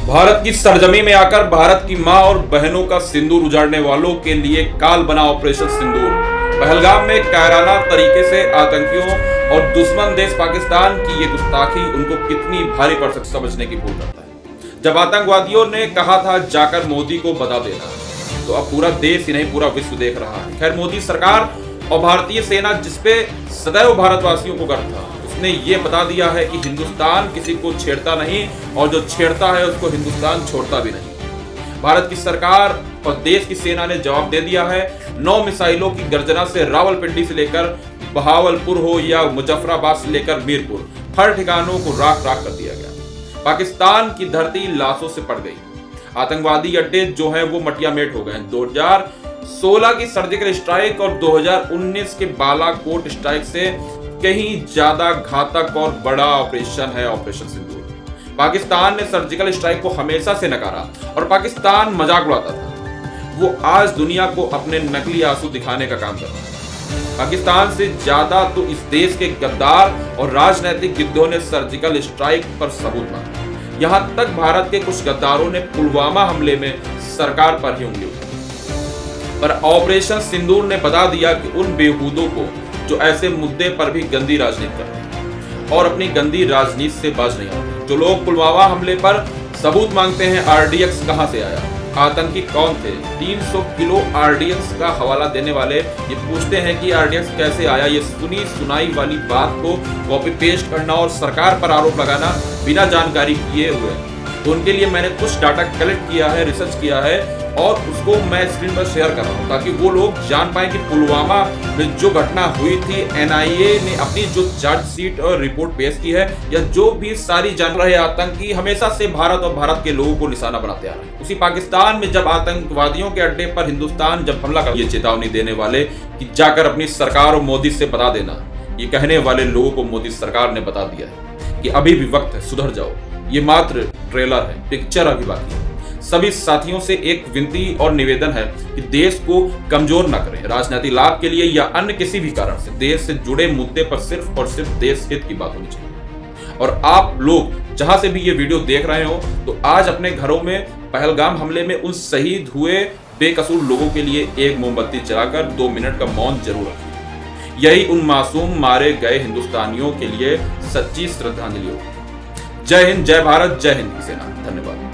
भारत की सरजमी में आकर भारत की मां और बहनों का सिंदूर उजाड़ने वालों के लिए काल बना ऑपरेशन सिंदूर। पहलगाम में कायराना तरीके से आतंकियों और दुश्मन देश पाकिस्तान की ये गुस्ताखी उनको कितनी भारी पड़ सकती समझने की भूल करता है। जब आतंकवादियों ने कहा था जाकर मोदी को बता देना, तो अब पूरा देश ही नहीं पूरा विश्व देख रहा है। खैर, मोदी सरकार और भारतीय सेना जिसपे सदैव भारतवासियों को गर्व था, उसने ये बता दिया है कि हिंदुस्तान किसी को छेड़ता नहीं और जो छेड़ता है उसको हिंदुस्तान छोड़ता भी नहीं। भारत की सरकार और देश की सेना ने जवाब दे दिया है। 9 मिसाइलों की गर्जना से रावलपिंडी से लेकर बहावलपुर हो या मुजफ्फराबाद से लेकर मीरपुर, हर ठिकानों को राख राख कर दिया गया। पाकिस्तान की धरती लाशों से पड़ गई। आतंकवादी अड्डे जो हैं वो मटियामेट हो गए। 2016 की सर्जिकल स्ट्राइक और 2019 के बालाकोट स्ट्राइक से कहीं ज्यादा घातक और बड़ा ऑपरेशन है ऑपरेशन सिंदूर। पाकिस्तान ने सर्जिकल स्ट्राइक को हमेशा से नकारा और पाकिस्तान मजाक उड़ाता था। वो आज दुनिया को अपने नकली आंसू दिखाने का काम कर रहा है। पाकिस्तान से ज्यादा तो इस देश के गद्दार और राजनीतिक गिद्धों ने सर्जिकल स्ट्राइक पर सबूत मांगा। यहां तक भारत के कुछ गद्दारों ने पुलवामा हमले में सरकार पर ही उंगली उठाई। पर ऑपरेशन सिंदूर ने बता दिया कि उन बेहूदों को जो ऐसे मुद्दे पर भी गंदी राजनीति करते हैं और अपनी गंदी राजनीति से बाज नहीं आते। जो लोग पुलवामा हमले पर सबूत मांगते हैं, आरडीएक्स कहां से आया, आतंकी कौन थे, 300 किलो आरडीएक्स का हवाला देने वाले ये पूछते हैं कि आरडीएक्स कैसे आया। ये सुनी सुनाई वाली बात को कॉपी पेस्ट करना और सरकार पर आरोप लगाना बिना जानकारी किए हुए, तो उनके लिए मैंने कुछ डाटा कलेक्ट किया है, रिसर्च किया है और उसको मैं स्क्रीन पर शेयर कर रहा हूं ताकि वो लोग जान पाए कि पुलवामा में जो घटना हुई थी, एनआईए ने अपनी जो चार्जशीट और रिपोर्ट पेश की है, या जो भी सारी जान रहे आतंकी हमेशा से भारत और भारत के लोगों को निशाना बनाते आ रहे हैं। उसी पाकिस्तान में जब आतंकवादियों के अड्डे पर हिंदुस्तान जब हमला कर, ये चेतावनी देने वाले कि जाकर अपनी सरकार और मोदी से बता देना, ये कहने वाले लोगों को मोदी सरकार ने बता दिया है कि अभी भी वक्त है, सुधर जाओ। ये मात्र ट्रेलर है, पिक्चर अभी बाकी है। सभी साथियों से एक विनती और निवेदन है कि देश को कमजोर न करें राजनीतिक लाभ के लिए या अन्य किसी भी कारण से। देश से जुड़े मुद्दे पर सिर्फ और सिर्फ देश हित की बात होनी चाहिए। और आप लोग जहां से भी ये वीडियो देख रहे हो, तो आज अपने घरों में पहलगाम हमले में उन शहीद हुए बेकसूर लोगों के लिए एक मोमबत्ती जलाकर 2 मिनट का मौन जरूर रखिए। यही उन मासूम मारे गए हिंदुस्तानियों के लिए सच्ची श्रद्धांजलि होगी। जय हिंद, जय भारत, जय हिंद की सेना। धन्यवाद।